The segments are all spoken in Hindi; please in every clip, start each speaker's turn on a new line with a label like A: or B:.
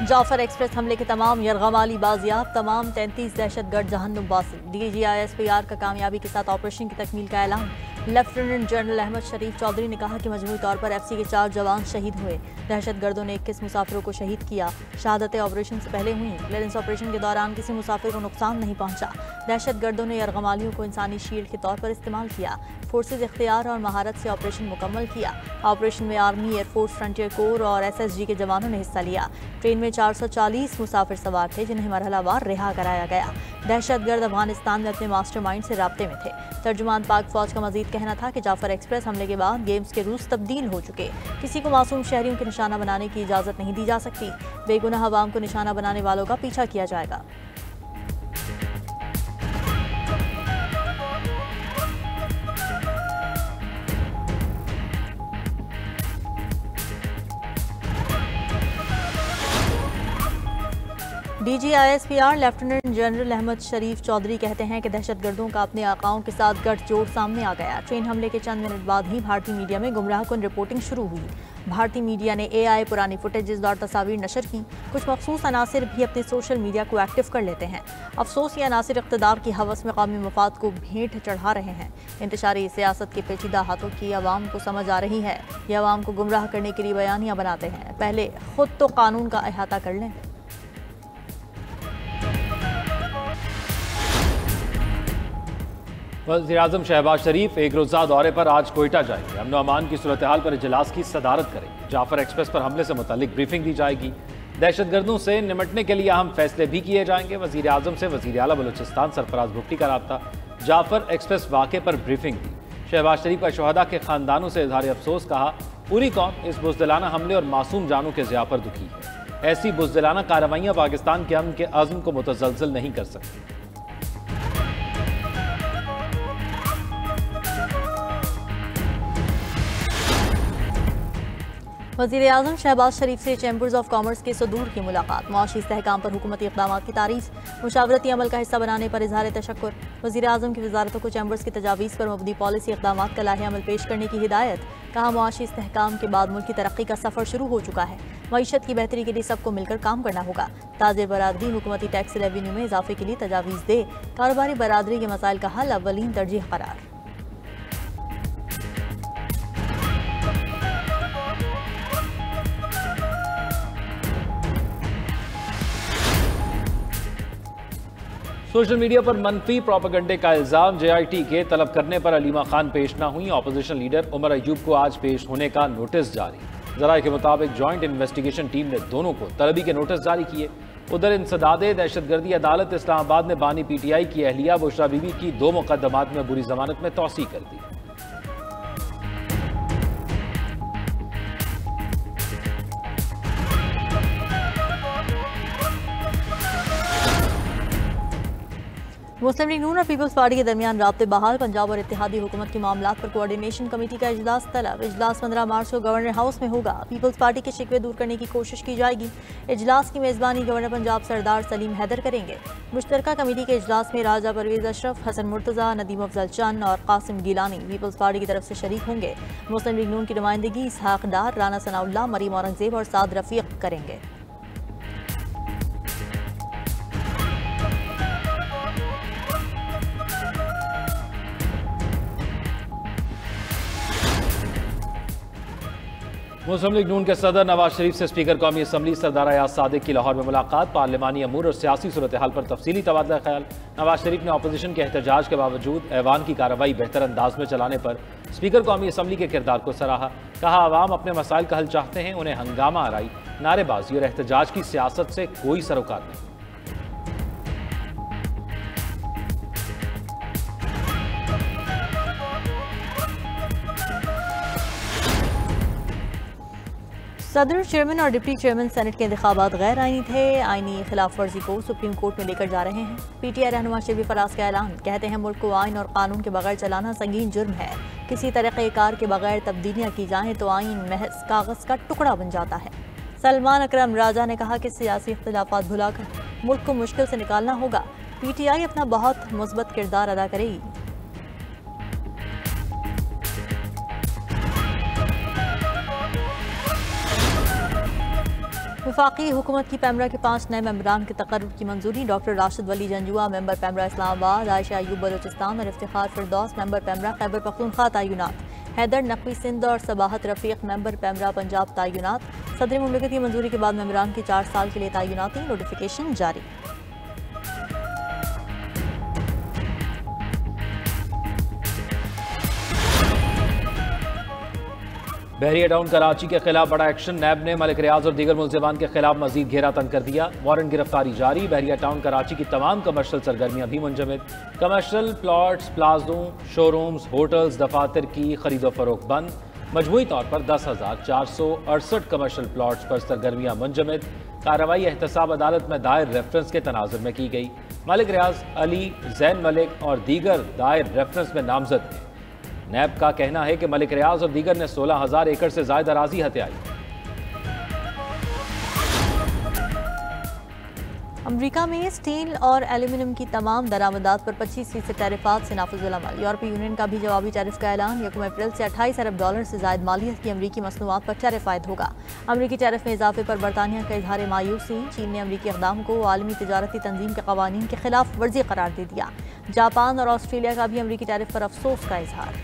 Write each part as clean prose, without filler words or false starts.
A: जाफर एक्सप्रेस हमले के तमाम यरगमाली बाजियाब, तमाम 33 दहशतगर्द जहन्नुम वासिल। DGISPR का कामयाबी के साथ ऑपरेशन की तकमील का ऐलान। लेफ्टिनेंट जनरल अहमद शरीफ चौधरी ने कहा कि मजमूई तौर पर FC के 4 जवान शहीद हुए। दहशतगर्दों ने 21 मुसाफिरों को शहीद किया। शहादतें ऑपरेशन से पहले हुई। क्लियरेंस ऑपरेशन के दौरान किसी मुसाफिर को नुकसान नहीं पहुंचा। दहशतगर्दों ने यरगमालियों को इंसानी शील्ड के तौर पर इस्तेमाल किया। फोर्सेज इख्तियार और महारत से ऑपरेशन मुकम्मल किया। ऑपरेशन में आर्मी, एयरफोर्स, फ्रंटियर कोर और SSG के जवानों ने हिस्सा लिया। ट्रेन में 440 मुसाफिर सवार थे जिन्हें मरहलावार रिहा कराया गया। दहशतगर्द अफगानिस्तान में अपने मास्टरमाइंड से राब्ते में थे। तर्जुमान पाक फौज का मजीद कहना था कि जाफर एक्सप्रेस हमले के बाद गेम्स के रूल्स तब्दील हो चुके। किसी को मासूम शहरियों के निशाना बनाने की इजाजत नहीं दी जा सकती। बेगुनाह अवाम को निशाना बनाने वालों का पीछा किया जाएगा। DGISPR लेफ्टिनेंट जनरल अहमद शरीफ चौधरी कहते हैं कि दहशतगर्दों का अपने आकाओं के साथ गठजोड़ सामने आ गया। ट्रेन हमले के चंद मिनट बाद ही भारतीय मीडिया में गुमराहकुन रिपोर्टिंग शुरू हुई। भारतीय मीडिया ने AI पुरानी फुटेजेस और तस्वीर नशर की। कुछ मखसूस अनासिर भी अपने सोशल मीडिया को एक्टिव कर लेते हैं। अफसोस ये अनासिर इक़्तिदार की हवस में कौमी मफाद को भेंट चढ़ा रहे हैं। इंतशारी सियासत के पेचीदा हाथों की आवाम को समझ आ रही है। ये आवाम को गुमराह करने के लिए बयानियाँ बनाते हैं। पहले खुद तो कानून का अहाता कर लें।
B: वज़ीर-ए-आज़म शहबाज शरीफ एक रोज़ा दौरे पर आज कोयटा जाएंगे। अमन अमान की सूरत हाल पर इजलास की सदारत करेंगे। जाफर एक्सप्रेस पर हमले से मुतालिक ब्रीफिंग दी जाएगी। दहशतगर्दों से निमटने के लिए अहम फैसले भी किए जाएंगे। वज़ीर-ए-आज़म से वज़ीर आला बलूचिस्तान सरफराज भुट्टी का रब्ता। जाफर एक्सप्रेस वाक़े पर ब्रीफिंग दी। शहबाज शरीफ का शहदा के खानदानों से इजहार अफसोस कहा। पूरी कौम इस बुज़दिलाना हमले और मासूम जानों के ज़िया पर दुखी है। ऐसी बुज़दिलाना कार्रवाइयाँ पाकिस्तान के अमन के अज़्म को मुतज़लज़ल नहीं कर सकती।
A: वज़ीर-ए-आज़म शहबाज शरीफ से चैम्बर्स ऑफ कॉमर्स के सदूर की मुलाकात। मुआशी इस्तेहकाम पर हुकूमती इक़दामात की तारीफ। मुशावरती अमल का हिस्सा बनाने पर इज़हार तशक्कुर। वज़ीर-ए-आज़म की वज़ारतों को चैम्बर्स की तजावीज़ पर मबनी पॉलिसी इक़दामात का लाहे अमल पेश करने की हिदायत। कहा मुआशी इस्तेहकाम के बाद मुल्क की तरक्की का सफ़र शुरू हो चुका है। मईशत की बेहतरी के लिए सबको मिलकर काम करना होगा। ताजिर बरादरी हुकूमती टैक्स रेवेन्यू में इजाफे के लिए तजावीज़ दे। कारोबारी बरादरी के मसाइल का हल अव्वलीन तरजीह करार।
B: सोशल मीडिया पर मनफी प्रोपेगेंडे का इल्जाम। JIT के तलब करने पर अलीमा खान पेश न हुई। ऑपोजिशन लीडर उमर अयूब को आज पेश होने का नोटिस जारी। जराये के मुताबिक जॉइंट इन्वेस्टिगेशन टीम ने दोनों को तलबी के नोटिस जारी किए। उधर इंसदादे दहशतगर्दी अदालत इस्लामाबाद ने बानी PTI की अहलिया बुशरा बीबी की 2 मुकदमात में बुरी जमानत में तौसीह कर दी।
A: मुस्लिम लीग नून और पीपल्स पार्टी के दरमियान राब्ते बहाल। पंजाब और इत्तेहादी हुकूमत के मामलात पर कोऑर्डिनेशन कमेटी का इजलास तलब। इजलास 15 मार्च को गवर्नर हाउस में होगा। पीपल्स पार्टी के शिकवे दूर करने की कोशिश की जाएगी। इजलास की मेज़बानी गवर्नर पंजाब सरदार सलीम हैदर करेंगे। मुश्तरका कमेटी के इजलास में राजा परवेज अशरफ, हसन मुर्तज़ा, नदीम अफजल चंद और कासिम गिलानी पीपल्स पार्टी की तरफ से शरीक होंगे। मुस्लिम लीग नून की नुमाइंदगी इसहाक डार, राना सनाउल्लाह, मरीम औरंगजेब और साद रफीक करेंगे।
B: मुस्लिम लीग नून के सदर नवाज शरीफ से स्पीकर कौमी असम्बली सरदार अयाज सादिक की लाहौर में मुलाकात। पार्लिमानी अमूर और सियासी सूरत हाल पर तफसीली तबादला ख्याल। नवाज शरीफ ने अपोजिशन के एहतजाज के बावजूद ऐवान की कार्रवाई बेहतर अंदाज में चलाने पर स्पीकर कौमी असम्बली के किरदार को सराहा। कहा आवाम अपने मसाइल का हल चाहते हैं, उन्हें हंगामा आराई, नारेबाजी और एहतजाज की सियासत से कोई सरोकार नहीं।
A: सदर, चेयरमैन और डिप्टी चेयरमैन सेनेट के इंतखाबात गैर आईनी थे। आईनी खिलाफ वर्जी को सुप्रीम कोर्ट में लेकर जा रहे हैं। PTI रहनुमा शबीर फराज का ऐलान। कहते हैं मुल्क को आइन और कानून के बगैर चलाना संगीन जुर्म है। किसी तरीक़ेकार के बगैर तब्दीलियाँ की जाएँ तो आइन महज कागज़ का टुकड़ा बन जाता है। सलमान अकरम राजा ने कहा कि सियासी इख्तिलाफात भुलाकर मुल्क को मुश्किल से निकालना होगा। PTI अपना बहुत मुस्बत किरदार अदा करेगी। वफाकी हुकूमत की पैमरा के 5 नए मेंबरान के तकर्रुर की मंजूरी। डॉक्टर राशिद वली जंजुआ मेंबर पैमरा इस्लामाबाद, आयशा अयूब बलोचिस्तान और इफ्तिखार फिरदौस मेंबर पैमरा खैबर पख्तूनख्वा तय्युनात। हैदर नकवी सिंध और सबाहत रफीक मेंबर पैमरा पंजाब तय्युनात। सदर मुमलिकत की मंजूरी के बाद मेंबरान की 4 साल के लिए तय्युनाती नोटिफिकेशन जारी।
B: बहरिया टाउन कराची के खिलाफ बड़ा एक्शन। नैब ने मलिक रियाज और दीगर मुलजिमान के खिलाफ मजीद घेरा तंग कर दिया। वारंट गिरफ्तारी जारी। बहरिया टाउन कराची की तमाम कमर्शियल सरगर्मियां भी मुंजमद। कमर्शियल प्लॉट्स, प्लाजों, शोरूम्स, होटल्स, दफातर की खरीदो फरोख्त बंद। मजमूई तौर पर 10,468 कमर्शियल प्लॉट्स पर सरगर्मियां मुंजमद। कार्रवाई एहतसाब अदालत में दायर रेफरेंस के तनाजुर में की गई। मलिक रियाज, अली, जैन मलिक और दीगर दायर रेफरेंस में नामजद थे। नैब का कहना है कि मलिक रियाज और दीगर ने 16,000 एकड़ से ज्यादा अराजी हथियाई।
A: अमरीका में स्टील और एल्यूमिनियम की तमाम दरामदात पर 25% टैरिफात से नाफिजुल अमल। यूरोपीय यूनियन का भी जवाबी टैरिफ का ऐलान। 1 अप्रैल से $28 अरब से जायद मालियत की अमरीकी मसनूआत पर टैरिफ आयद होगा। अमरीकी टैरिफ में इजाफे पर बरतानिया का इजहार मायूसी। चीन ने अमरीकी इक़दाम को आलमी तिजारती तंजीम के कवानीन के खिलाफ वर्जी करार दे दिया। जापान और ऑस्ट्रेलिया का भी अमरीकी टैरिफ पर अफसोस का इजहार।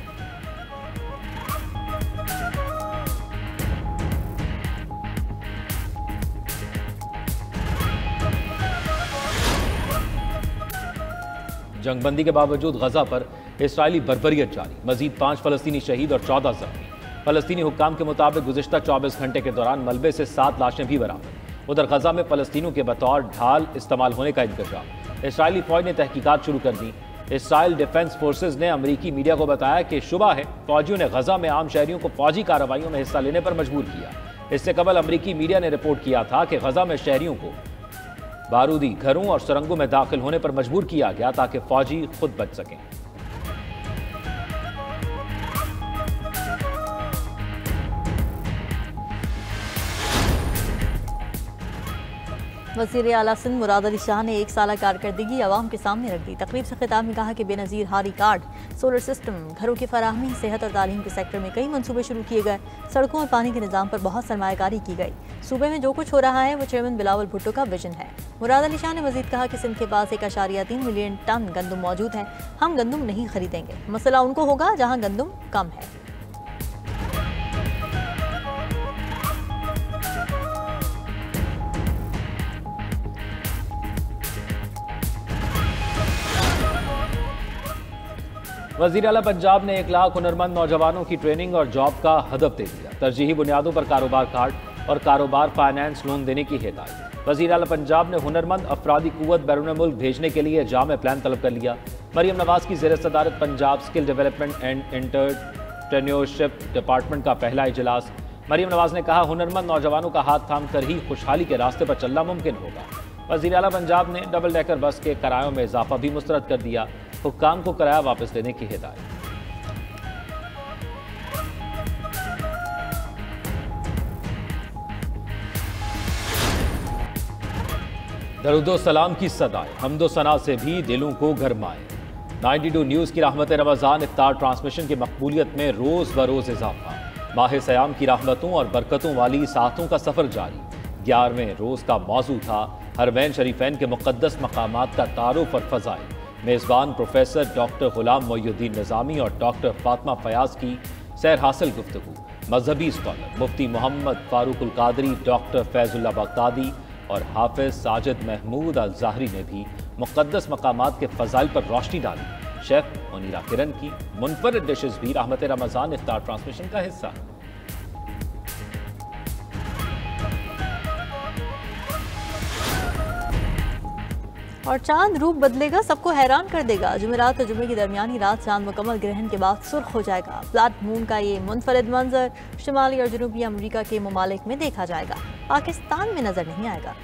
B: जंगबंदी के बावजूद गजा पर इसराइली बर्बरियत जारी। मजीद 5 फलस्तीनी शहीद और 14 जख्मी। फलस्तीनी हुक्काम के मुताबिक गुज़िश्ता 24 घंटे के दौरान मलबे से 7 लाशें भी बरामद। उधर गजा में फलस्तीनों के बतौर ढाल इस्तेमाल होने का इंतजाम। इसराइली फौज ने तहकीकात शुरू कर दी। इसराइल डिफेंस फोर्सेज ने अमरीकी मीडिया को बताया कि शुबा है फौजियों ने गजा में आम शहरियों को फौजी कार्रवाइयों में हिस्सा लेने पर मजबूर किया। इससे कबल अमरीकी मीडिया ने रिपोर्ट किया था कि गजा में शहरियों को बारूदी घरों और सुरंगों में दाखिल होने पर मजबूर किया गया ताकि फौजी खुद बच सकें।
A: वज़ीर आला सिंध मुराद अली शाह ने 1 साल कारकर्दगी अवाम के सामने रख दी। तकरीब से खिताब में कहा कि बेनज़ीर हारी कार्ड, सोलर सिस्टम, घरों की फराहमी, सेहत और तालीम के सेक्टर में कई मनसूबे शुरू किए गए। सड़कों और पानी के निज़ाम पर बहुत सरमायाकारी की गई। सूबे में जो कुछ हो रहा है वो चेयरमैन बिलावल भुट्टो का विजन है। मुराद अली शाह ने मजीद कहा कि सिंध के पास 1.3 मिलियन टन गंदम मौजूद है। हम गंदम नहीं खरीदेंगे। मसला उनको होगा जहाँ गंदम कम है।
B: वज़ीर आला पंजाब ने 1 लाख हुनरमंद नौजवानों की ट्रेनिंग और जॉब का हदफ दे दिया। तरजीही बुनियादों पर कारोबार कार्ड और कारोबार फाइनेंस लोन देने की हिदायत। वज़ीर आला पंजाब ने हुनरमंद अफरादी कुव्वत बैरून मुल्क भेजने के लिए जामे प्लान तलब कर लिया। मरियम नवाज की ज़ेर सदारत Punjab skill development and entrepreneurship department का पहला इजलास। मरियम नवाज ने कहा हुनरमंद नौजवानों का हाथ थाम कर ही खुशहाली के रास्ते पर चलना मुमकिन होगा। वज़ीर आला पंजाब ने डबल डेकर बस के किरायों में इजाफा भी मुस्तरद कर दिया। हुक्काम को किराया वापस लेने की हिदायत। दरूदो सलाम की सदाएं हम्दो सना से भी दिलों को गरमाए। 92 न्यूज़ की रहमत रमज़ान इफ्तार ट्रांसमिशन की मकबूलियत में रोज़ बरोज़ इजाफा। माह सयाम की रहमतों और बरकतों वाली सातों का सफ़र जारी। 11वें रोज़ का मौजू था हरमैन शरीफैन के मुक़द्दस मकामात का तारुफ और फ़ज़ाइल। मेज़बान प्रोफेसर डॉक्टर ग़ुलाम मोइनुद्दीन निज़ामी और डॉक्टर फ़ातिमा फ़याज़ की सैर हासिल गुफ्तगू। मजहबी स्कॉलर मुफ्ती मोहम्मद फ़ारूक अल क़ादरी, डॉक्टर फैज़ुल्लाह बगदादी और हाफिज़ साजिद महमूद अल ज़ाहरी ने भी मुक़द्दस मकामात के फ़ज़ाइल पर रोशनी डाली। शेफ़ मुनीरा किरण की मुनफरद डिशेज़ भी रहमत रमज़ान इफ्तार ट्रांसमिशन का हिस्सा।
A: और चांद रूप बदलेगा, सबको हैरान कर देगा। जुमेरात और जुमे की दरमियानी रात चांद मुकम्मल ग्रहण के बाद सुर्ख हो जाएगा। ब्लड मून का ये मुनफरिद मंजर शुमाली और जनूबी अमरीका के ममालिक में देखा जाएगा, पाकिस्तान में नजर नहीं आएगा।